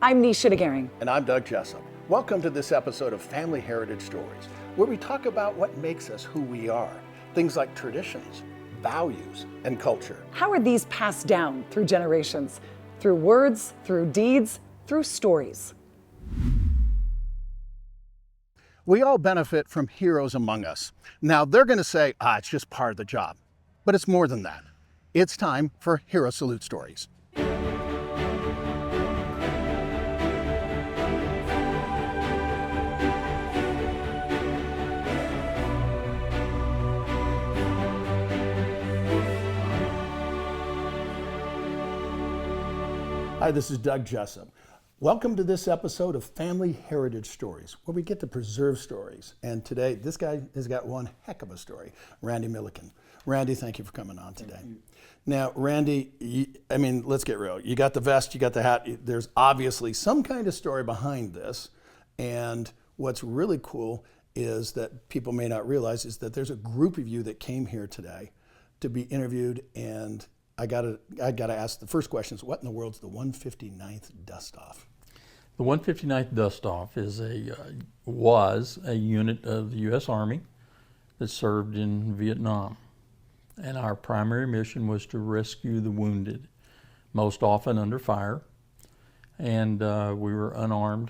I'm Nisha DeGaring. And I'm Doug Jessop. Welcome to this episode of Family Heritage Stories, where we talk about what makes us who we are. Things like traditions, values, and culture. How are these passed down through generations? Through words, through deeds, through stories. We all benefit from heroes among us. Now, they're going to say, it's just part of the job. But it's more than that. It's time for Hero Salute Stories. Hi, this is Doug Jessop. Welcome to this episode of Family Heritage Stories, where we get to preserve stories. And today, this guy has got one heck of a story, Randy Milek. Randy, thank you for coming on today. Now, Randy, let's get real. You got the vest, you got the hat. There's obviously some kind of story behind this. And what's really cool is that people may not realize is that there's a group of you that came here today to be interviewed. And I gotta ask the first question is, what in the world's the 159th Dustoff? The 159th Dustoff was a unit of the U.S. Army that served in Vietnam. And our primary mission was to rescue the wounded, most often under fire. And we were unarmed,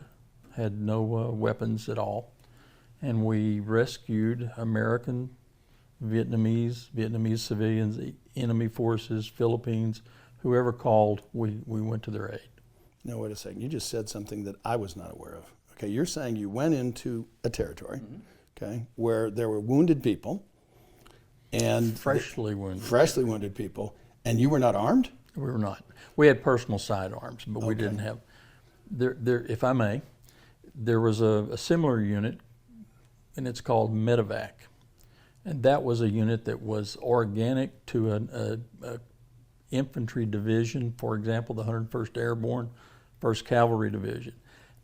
had no weapons at all. And we rescued American, Vietnamese civilians, enemy forces, Philippines, whoever called, we went to their aid. Now, wait a second. You just said something that I was not aware of. Okay, you're saying you went into a territory, okay, where there were wounded people and freshly wounded people, and you were not armed? We were not. We had personal sidearms, but we didn't have. There, if I may, there was a similar unit, and it's called Evac. And that was a unit that was organic to an infantry division, for example, the 101st Airborne, 1st Cavalry Division.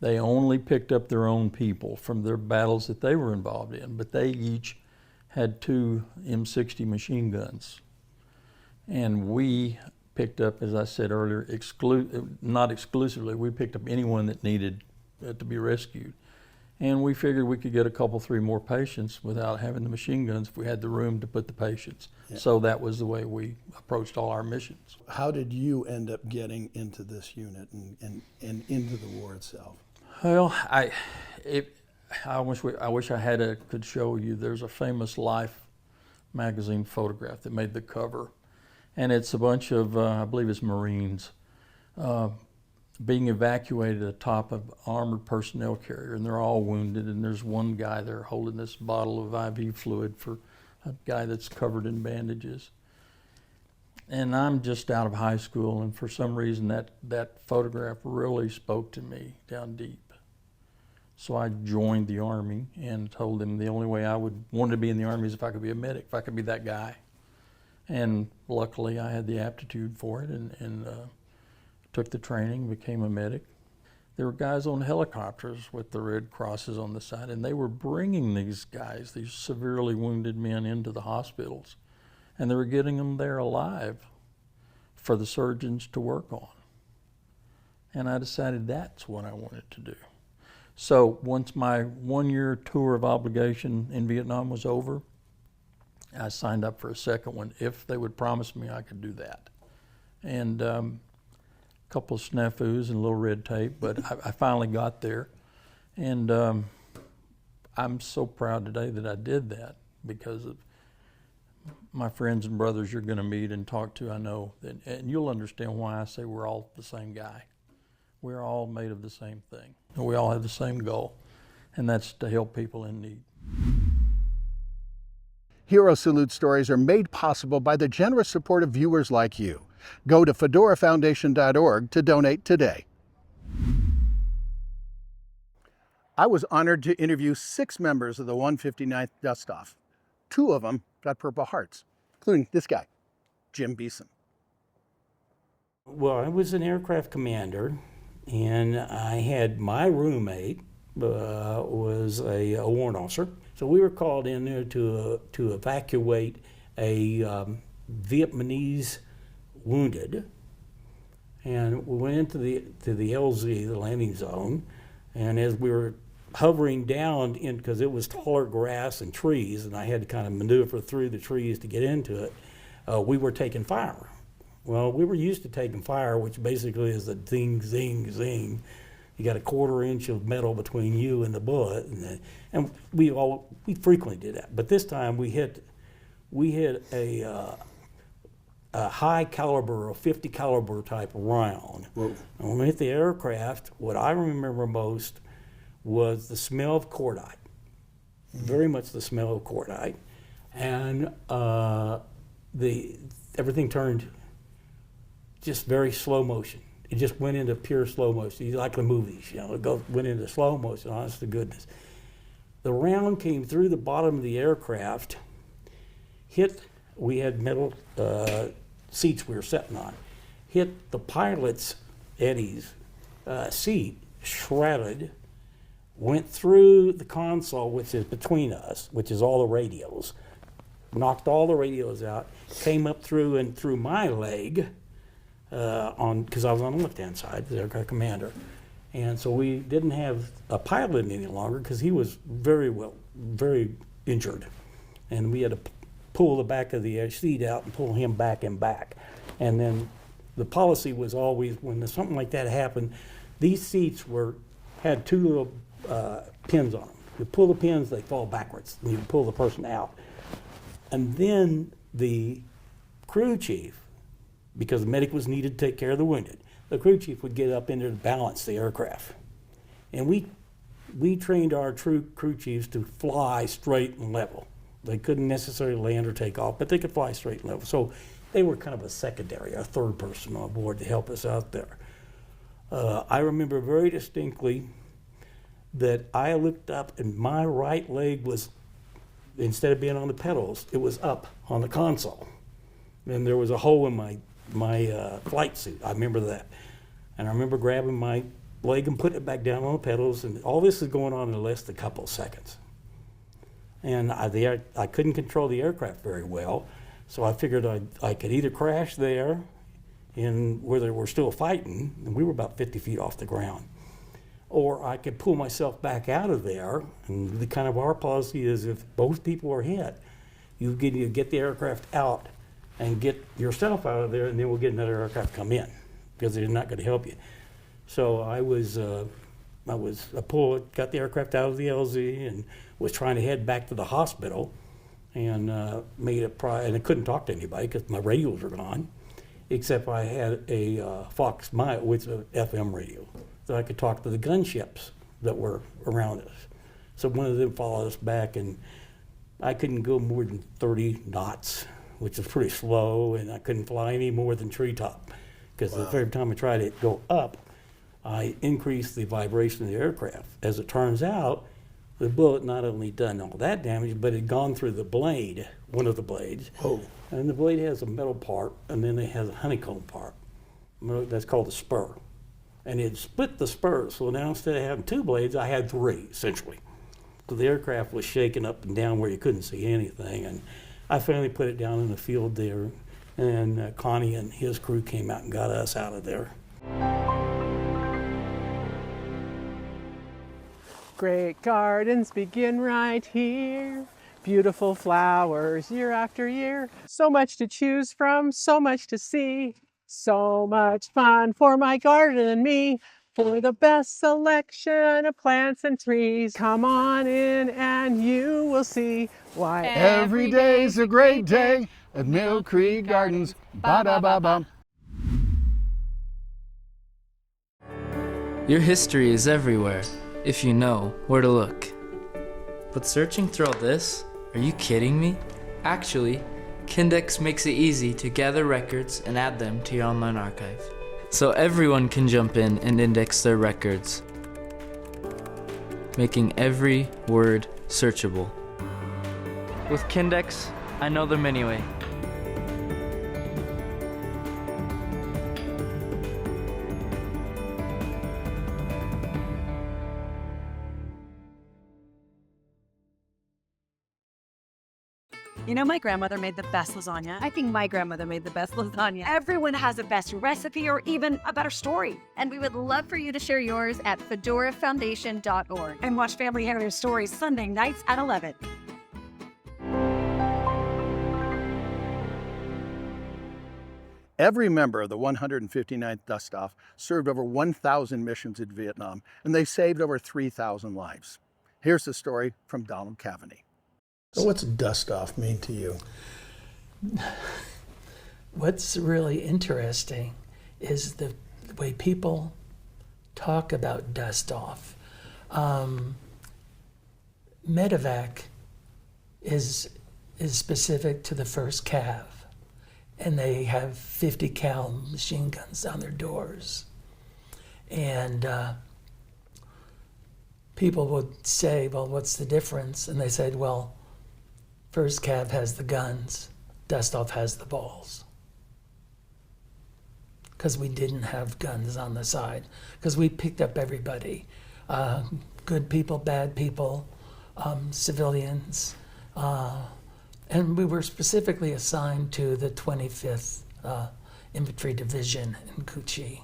They only picked up their own people from their battles that they were involved in, but they each had 2 M60 machine guns. And we picked up, as I said earlier, not exclusively, we picked up anyone that needed to be rescued. And we figured we could get a couple, 3 more patients without having the machine guns if we had the room to put the patients. Yeah. So that was the way we approached all our missions. How did you end up getting into this unit and into the war itself? Well, I wish I could show you. There's a famous Life magazine photograph that made the cover. And it's a bunch of, I believe it's Marines, being evacuated atop of armored personnel carrier, and they're all wounded, and there's one guy there holding this bottle of IV fluid for a guy that's covered in bandages. And I'm just out of high school, and for some reason that photograph really spoke to me down deep. So I joined the Army and told them the only way I would want to be in the Army is if I could be a medic, if I could be that guy. And luckily I had the aptitude for it, and took the training, became a medic. There were guys on helicopters with the red crosses on the side, and they were bringing these guys, these severely wounded men, into the hospitals. And they were getting them there alive for the surgeons to work on. And I decided that's what I wanted to do. So once my 1-year tour of obligation in Vietnam was over, I signed up for a second one if they would promise me I could do that. And couple of snafus and a little red tape, but I finally got there. And I'm so proud today that I did that because of my friends and brothers you're going to meet and talk to, I know. And you'll understand why I say we're all the same guy. We're all made of the same thing. And we all have the same goal, and that's to help people in need. Hero Salute Stories are made possible by the generous support of viewers like you. Go to fedorafoundation.org to donate today. I was honored to interview 6 members of the 159th Dustoff. 2 of them got Purple Hearts, including this guy, Jim Beeson. Well, I was an aircraft commander, and I had my roommate was a warrant officer. So we were called in there to evacuate a Vietnamese wounded And we went into the LZ, the landing zone, and as we were hovering down in, because it was taller grass and trees, and I had to kind of maneuver through the trees to get into it, we were taking fire. Well, we were used to taking fire, which basically is a ding, zing, zing. You got a 1/4 inch of metal between you and the bullet, and we frequently did that. But this time we hit a high caliber, a 50 caliber type round. Whoa. And when we hit the aircraft, what I remember most was the smell of cordite, very much the smell of cordite, and everything turned just very slow motion. It just went into pure slow motion. Like the movies, went into slow motion, honest to goodness. The round came through the bottom of the aircraft, we had metal seats we were sitting on, hit the pilot's, Eddie's, seat, shredded, went through the console, which is between us, which is all the radios, knocked all the radios out, came up through and through my leg, because I was on the left-hand side, the aircraft commander. And so we didn't have a pilot any longer because he was very injured. And we had to pull the back of the seat out and pull him back and back. And then the policy was always, when something like that happened, these seats had 2 little pins on them. You pull the pins, they fall backwards, and you pull the person out. And then the crew chief, because the medic was needed to take care of the wounded, the crew chief would get up in there to balance the aircraft. And we trained our crew chiefs to fly straight and level. They couldn't necessarily land or take off, but they could fly straight and level. So they were kind of a secondary, a third person on board to help us out there. I remember very distinctly that I looked up and my right leg was, instead of being on the pedals, it was up on the console. And there was a hole in my flight suit. I remember that. And I remember grabbing my leg and putting it back down on the pedals, and all this is going on in less than a couple of seconds. And I couldn't control the aircraft very well, so I figured I could either crash there where they were still fighting, and we were about 50 feet off the ground, or I could pull myself back out of there. And our policy is, if both people are hit, you get the aircraft out and get yourself out of there, and then we'll get another aircraft come in, because they're not going to help you. So got the aircraft out of the LZ and was trying to head back to the hospital, and and I couldn't talk to anybody because my radios were gone, except I had a Fox Mile, which is an FM radio, so I could talk to the gunships that were around us. So one of them followed us back, and I couldn't go more than 30 knots, which is pretty slow, and I couldn't fly any more than treetop, because every time I tried to go up, I increased the vibration of the aircraft. As it turns out, the bullet not only done all that damage, but it had gone through the blade, one of the blades. Oh. And the blade has a metal part, and then it has a honeycomb part. That's called a spur. And it split the spur, so now instead of having 2 blades, I had 3, essentially. So the aircraft was shaking up and down where you couldn't see anything. And I finally put it down in the field there, and Connie and his crew came out and got us out of there. Great gardens begin right here. Beautiful flowers year after year. So much to choose from, so much to see. So much fun for my garden and me. For the best selection of plants and trees. Come on in and you will see why Every day's a great day at Mill Creek Gardens. Ba-da-ba-bum. Your history is everywhere, if you know where to look. But searching through all this? Are you kidding me? Actually, Kindex makes it easy to gather records and add them to your online archive. So everyone can jump in and index their records, making every word searchable. With Kindex, I know them anyway. You know, my grandmother made the best lasagna. I think my grandmother made the best lasagna. Everyone has a best recipe or even a better story. And we would love for you to share yours at fedorafoundation.org. And watch Family Heritage Stories Sunday nights at 11. Every member of the 159th Dustoff served over 1,000 missions in Vietnam, and they saved over 3,000 lives. Here's the story from Donald Cavaney. So what's Dustoff mean to you? What's really interesting is the way people talk about Dustoff. Medevac is specific to the 1st Cav, and they have 50 cal machine guns on their doors. And people would say, well, what's the difference? And they said, well, 1st Cav has the guns, Dustoff has the balls. Because we didn't have guns on the side. Because we picked up everybody. Good people, bad people, civilians. And we were specifically assigned to the 25th Infantry Division in Cu Chi.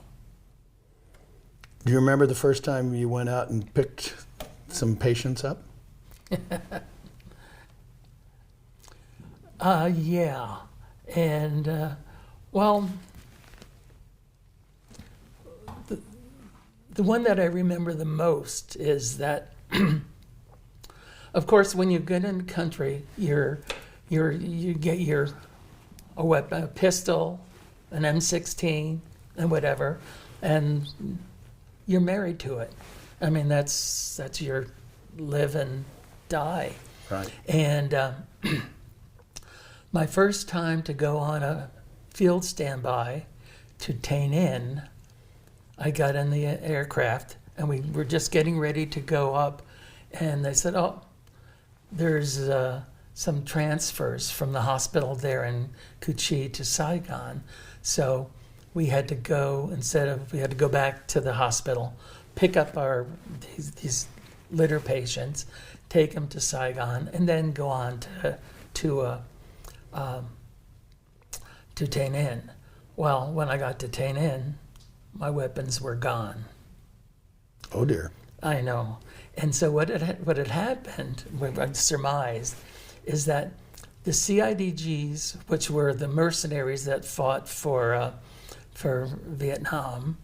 Do you remember the first time you went out and picked some patients up? Yeah. And, well, the one that I remember the most is that, of course, when you get in the country, you get a weapon, a pistol, an M16, and whatever, and you're married to it. I mean, that's your live and die. Right. And my first time to go on a field standby to Cain in, I got in the aircraft, and we were just getting ready to go up, and they said, oh, there's some transfers from the hospital there in Cu Chi to Saigon. So we had to go, we had to go back to the hospital, pick up these litter patients, take them to Saigon, and then go on to Cain in. Well, when I got to Cain in, my weapons were gone. Oh dear. I know. And so what had happened, what I surmised, is that the CIDGs, which were the mercenaries that fought for Vietnam,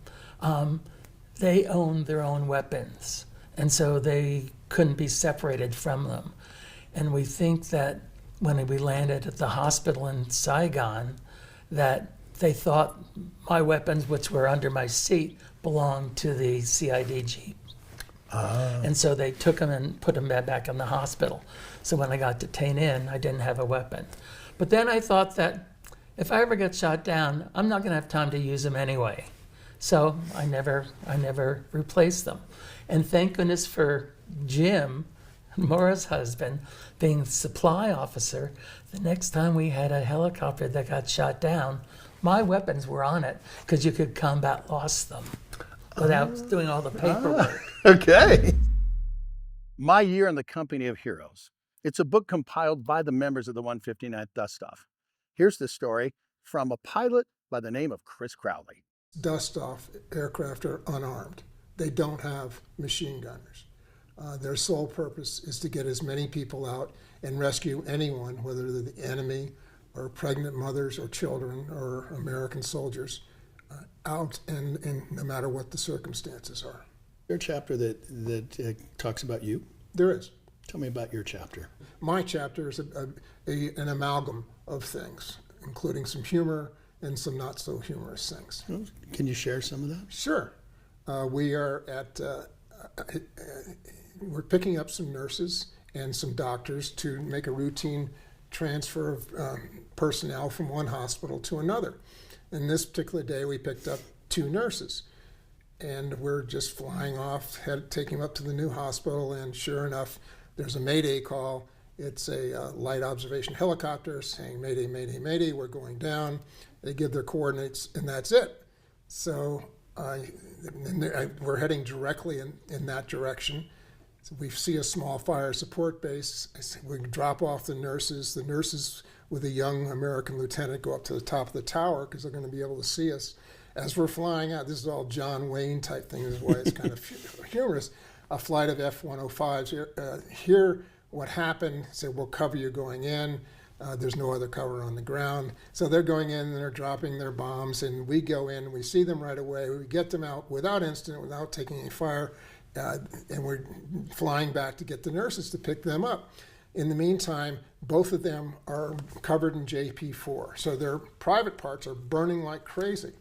they owned their own weapons, and so they couldn't be separated from them. And we think that when we landed at the hospital in Saigon, that they thought my weapons, which were under my seat, belonged to the CIDG. And so they took them and put them back in the hospital. So when I got to Cain in, I didn't have a weapon. But then I thought that if I ever get shot down, I'm not going to have time to use them anyway. So I never replaced them. And thank goodness for Jim, Maura's husband, being the supply officer. The next time we had a helicopter that got shot down, my weapons were on it because you could combat lost them without doing all the paperwork. Okay. My Year in the Company of Heroes. It's a book compiled by the members of the 159th Dustoff. Here's the story from a pilot by the name of Chris Crowley. Dustoff aircraft are unarmed. They don't have machine gunners. Their sole purpose is to get as many people out and rescue anyone, whether they're the enemy or pregnant mothers or children or American soldiers, out and no matter what the circumstances are. Your chapter that talks about you? There is. Tell me about your chapter. My chapter is an amalgam of things, including some humor and some not so humorous things. Can you share some of that? Sure. We are we're picking up some nurses and some doctors to make a routine transfer of personnel from one hospital to another. And this particular day, we picked up 2 nurses. And we're just flying off, taking them up to the new hospital, and sure enough, there's a Mayday call. It's a light observation helicopter saying, Mayday, Mayday, Mayday, we're going down. They give their coordinates, and that's it. So we're heading directly in that direction. So we see a small fire support base. We drop off the nurses. The nurses with a young American lieutenant go up to the top of the tower because they're going to be able to see us. As we're flying out, this is all John Wayne type thing. This is why it's kind of humorous. A flight of F-105s hear what happened, say, we'll cover you going in. There's no other cover on the ground. So they're going in and they're dropping their bombs, and we go in and we see them right away. We get them out without incident, without taking any fire, and we're flying back to get the nurses to pick them up. In the meantime, both of them are covered in JP4, so their private parts are burning like crazy.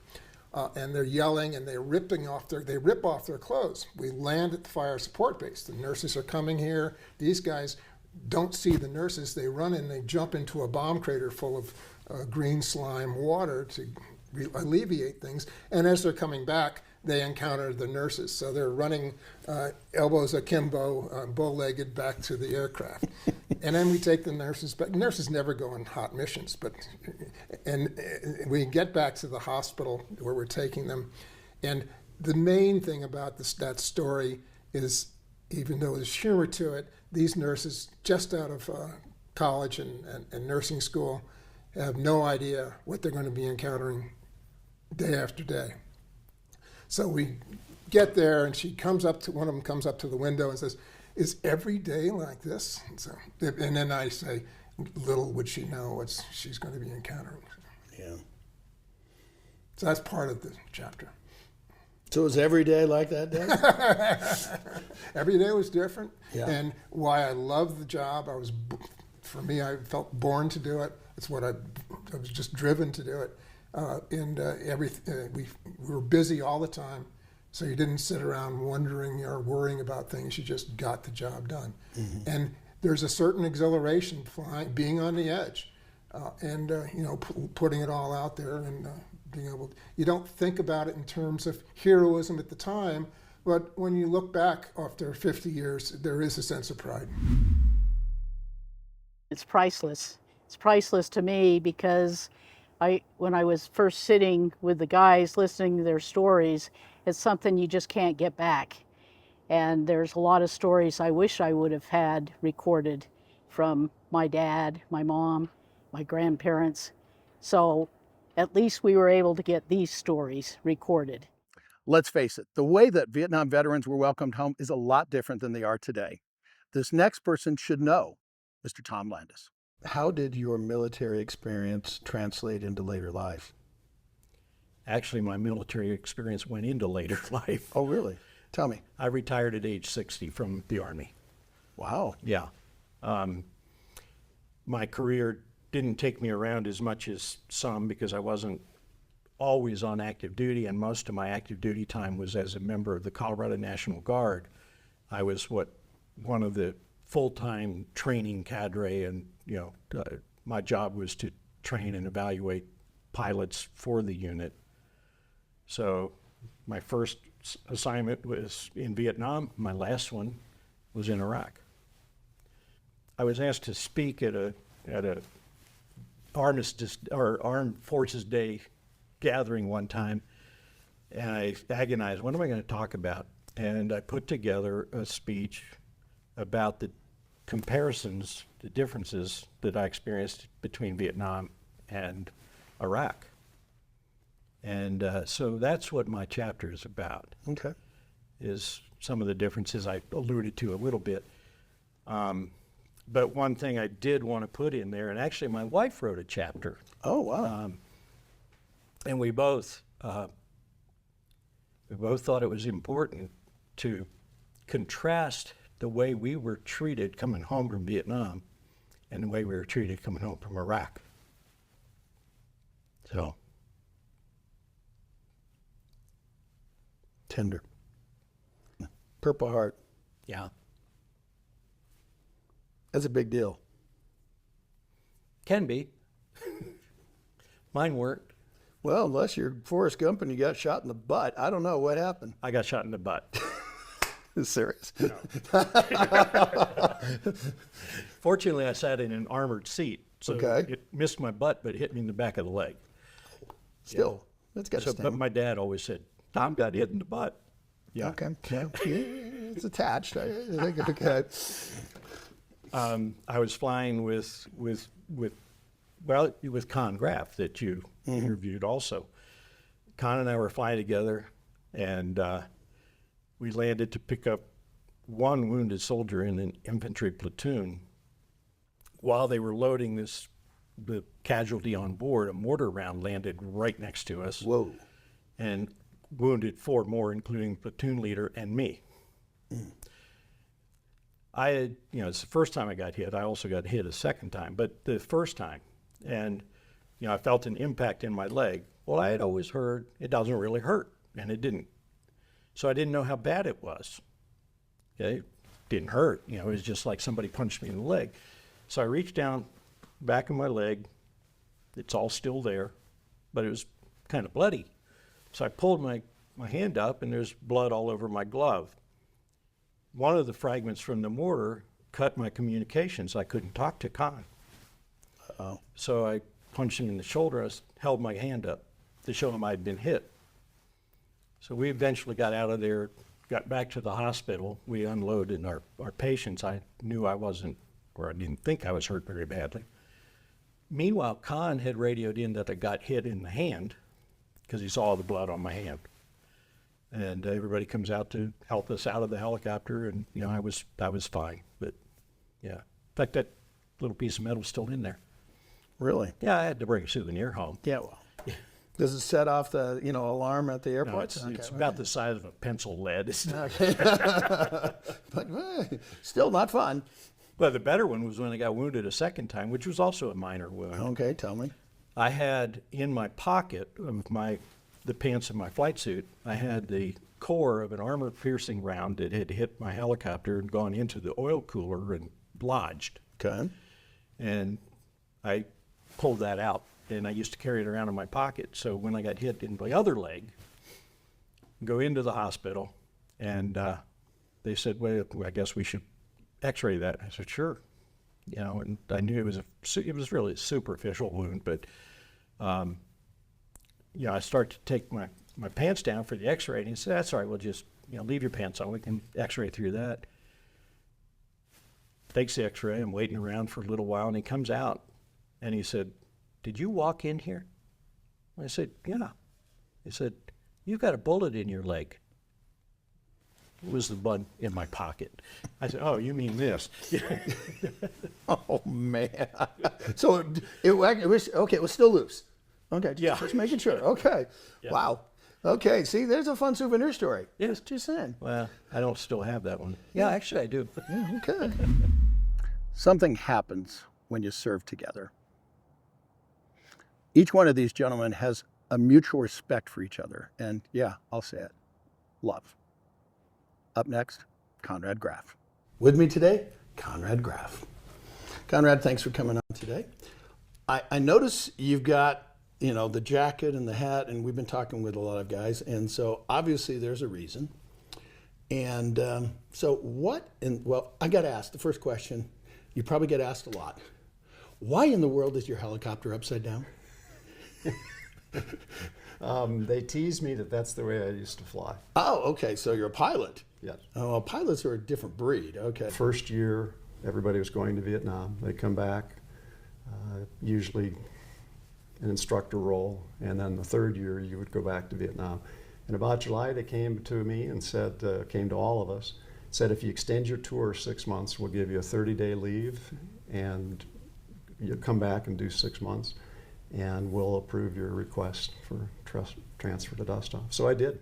And they're yelling and they're rip off their clothes. We land at the fire support base. The nurses are coming here. These guys don't see the nurses. They run and they jump into a bomb crater full of green slime water to alleviate things. And as they're coming back, they encounter the nurses. So they're running elbows akimbo, bow-legged back to the aircraft. And then we take the nurses back. Nurses never go on hot missions, and we get back to the hospital where we're taking them. And the main thing about that story is, even though there's humor to it, these nurses just out of college and nursing school have no idea what they're going to be encountering day after day. So we get there, and one of them comes up to the window and says, "Is every day like this?" And then I say, little would she know what she's going to be encountering. Yeah. So that's part of the chapter. So was every day like that day? Every day was different. Yeah. And why I love the job, for me, I felt born to do it. It's what I was just driven to do it. We were busy all the time, so you didn't sit around wondering or worrying about things. You just got the job done. Mm-hmm. And there's a certain exhilaration being on the edge, putting it all out there and being able. You don't think about it in terms of heroism at the time, but when you look back after 50 years, there is a sense of pride. It's priceless. It's priceless to me because when I was first sitting with the guys listening to their stories, it's something you just can't get back. And there's a lot of stories I wish I would have had recorded from my dad, my mom, my grandparents. So at least we were able to get these stories recorded. Let's face it, the way that Vietnam veterans were welcomed home is a lot different than they are today. This next person should know, Mr. Tom Landis. How did your military experience translate into later life? Actually, my military experience went into later life. Oh, really? Tell me. I retired at age 60 from the Army. Wow. Yeah. My career didn't take me around as much as some because I wasn't always on active duty, and most of my active duty time was as a member of the Colorado National Guard. I was one of the full-time training cadre, and my job was to train and evaluate pilots for the unit. So my first assignment was in Vietnam. My last one was in Iraq. I was asked to speak at a Armistice or Armed Forces Day gathering one time, and I agonized, what am I going to talk about? And I put together a speech about the comparisons, the differences that I experienced between Vietnam and Iraq. And so that's what my chapter is about. Okay. Is some of the differences I alluded to a little bit. But one thing I did want to put in there, and actually my wife wrote a chapter. Oh, wow. And we both thought it was important to contrast the way we were treated coming home from Vietnam and the way we were treated coming home from Iraq. So. Tender. Purple Heart. Yeah. That's a big deal. Can be. Mine weren't. Well, unless you're Forrest Gump and you got shot in the butt. I don't know what happened. I got shot in the butt. Serious? No. Fortunately, I sat in an armored seat, so it missed my butt, but hit me in the back of the leg. Still, that's got to sting. But my dad always said, Tom got hit in the butt. Yeah. Okay. it's attached. I think okay. I was flying with Cain Graff that you interviewed also. Cain and I were flying together, and we landed to pick up one wounded soldier in an infantry platoon. While they were loading the casualty on board, a mortar round landed right next to us. Whoa. And wounded 4 more, including platoon leader and me. I had, it's the first time I got hit. I also got hit a second time, but the first time, and I felt an impact in my leg. Well, I had always heard it doesn't really hurt, and it didn't. So I didn't know how bad it was. Okay, it didn't hurt. It was just like somebody punched me in the leg. So I reached down, back of my leg. It's all still there, but it was kind of bloody. So I pulled my hand up, and there's blood all over my glove. One of the fragments from the mortar cut my communications. I couldn't talk to Cain. Uh-oh. So I punched him in the shoulder. I held my hand up to show him I'd been hit. So we eventually got out of there, got back to the hospital. We unloaded our patients. I knew I wasn't, or I didn't think I was hurt very badly. Meanwhile, Cain had radioed in that I got hit in the hand because he saw the blood on my hand. And everybody comes out to help us out of the helicopter, and I was fine. But yeah, in fact, that little piece of metal's still in there. Really? Yeah, I had to bring a souvenir home. Yeah. Well, does it set off the alarm at the airport? No, it's about the size of a pencil lead. Okay. But still not fun. Well, the better one was when I got wounded a second time, which was also a minor wound. Okay, tell me. I had in my pocket of the pants of my flight suit, I had the core of an armor-piercing round that had hit my helicopter and gone into the oil cooler and lodged. Okay. And I pulled that out, and I used to carry it around in my pocket. So when I got hit in my other leg, go into the hospital, and they said, well, I guess we should x-ray that. I said, sure. And I knew it was really a superficial wound, but I start to take my pants down for the x-ray, and he said, that's all right, we'll just leave your pants on. We can x-ray through that. Takes the x-ray. I'm waiting around for a little while, and he comes out, and he said, did you walk in here? I said, yeah. He said, you've got a bullet in your leg. It was the one in my pocket. I said, oh, you mean this? Oh, man. So it was, okay, it was still loose. Okay, just making sure. Okay. Yeah. Wow. Okay, see, there's a fun souvenir story. Yes. Just saying. Well, I don't still have that one. Yeah, actually I do. Yeah, okay. Something happens when you serve together. Each one of these gentlemen has a mutual respect for each other. And yeah, I'll say it, love. Up next, Conrad Graff. With me today, Conrad Graff. Conrad, thanks for coming on today. I notice you've got the jacket and the hat, and we've been talking with a lot of guys, and so obviously there's a reason. And I got asked, the first question, you probably get asked a lot, why in the world is your helicopter upside down? They tease me that that's the way I used to fly. Oh, okay, so you're a pilot. Yes. Oh, well, pilots are a different breed, okay. First year, everybody was going to Vietnam. They come back, usually an instructor role, and then the third year you would go back to Vietnam. In about July, they came to me and said, came to all of us, said if you extend your tour 6 months, we'll give you a 30-day leave, and you come back and do 6 months, and we'll approve your request for transfer to Dustoff. So I did.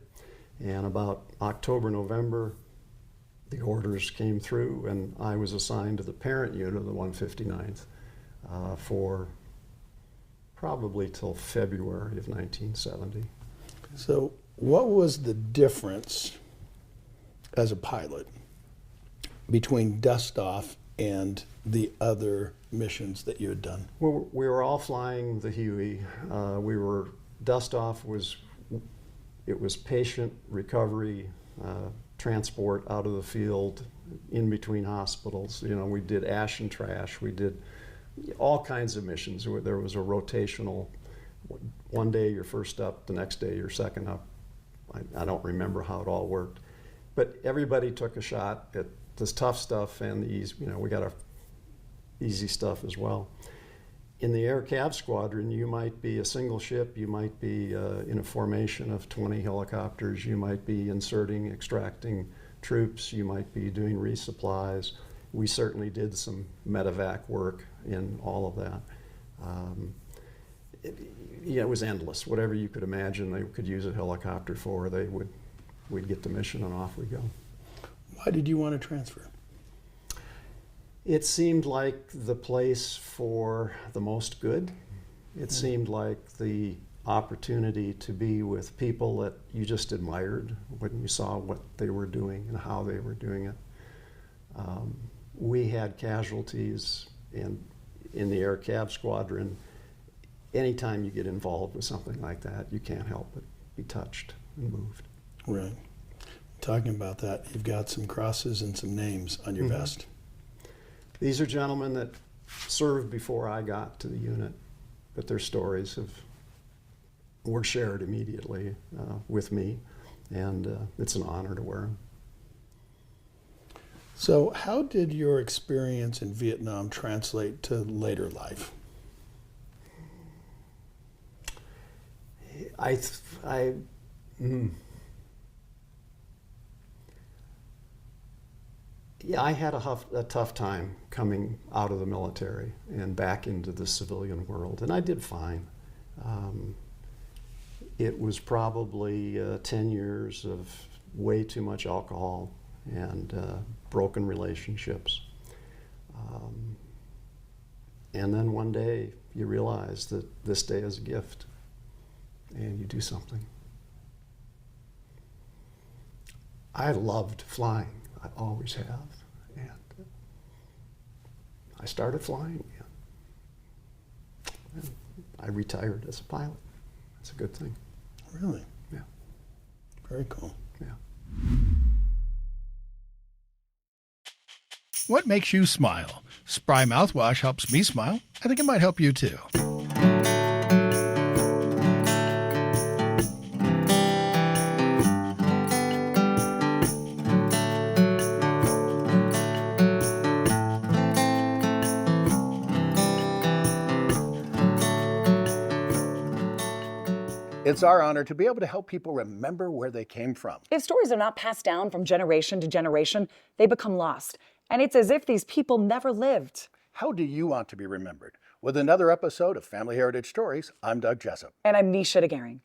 And about October, November, the orders came through, and I was assigned to the parent unit of the 159th for probably till February of 1970. So what was the difference as a pilot between Dustoff and the other missions that you had done? Well, we were all flying the Huey. Dustoff was patient recovery, transport out of the field, in between hospitals. We did ash and trash. We did all kinds of missions. There was a rotational, one day you're first up, the next day you're second up. I don't remember how it all worked. But everybody took a shot at this tough stuff and the easy, we got our easy stuff as well. In the Air Cav Squadron, you might be a single ship, you might be in a formation of 20 helicopters, you might be inserting, extracting troops, you might be doing resupplies. We certainly did some medevac work in all of that. It was endless. Whatever you could imagine they could use a helicopter for, we'd get the mission and off we go. Why did you want to transfer? It seemed like the place for the most good. It seemed like the opportunity to be with people that you just admired when you saw what they were doing and how they were doing it. We had casualties in the Air Cav Squadron. Anytime you get involved with something like that, you can't help but be touched and moved. Right. Talking about that, you've got some crosses and some names on your vest. These are gentlemen that served before I got to the unit, but their stories were shared immediately with me, and it's an honor to wear them. So how did your experience in Vietnam translate to later life? I had a tough time coming out of the military and back into the civilian world, and I did fine. It was probably 10 years of way too much alcohol and broken relationships. And then one day you realize that this day is a gift and you do something. I loved flying. I always have. And I started flying again. And I retired as a pilot. That's a good thing. Really? Yeah. Very cool. Yeah. What makes you smile? Spry mouthwash helps me smile. I think it might help you too. It's our honor to be able to help people remember where they came from. If stories are not passed down from generation to generation, they become lost. And it's as if these people never lived. How do you want to be remembered? With another episode of Family Heritage Stories, I'm Doug Jessop. And I'm Nisha DeGaring.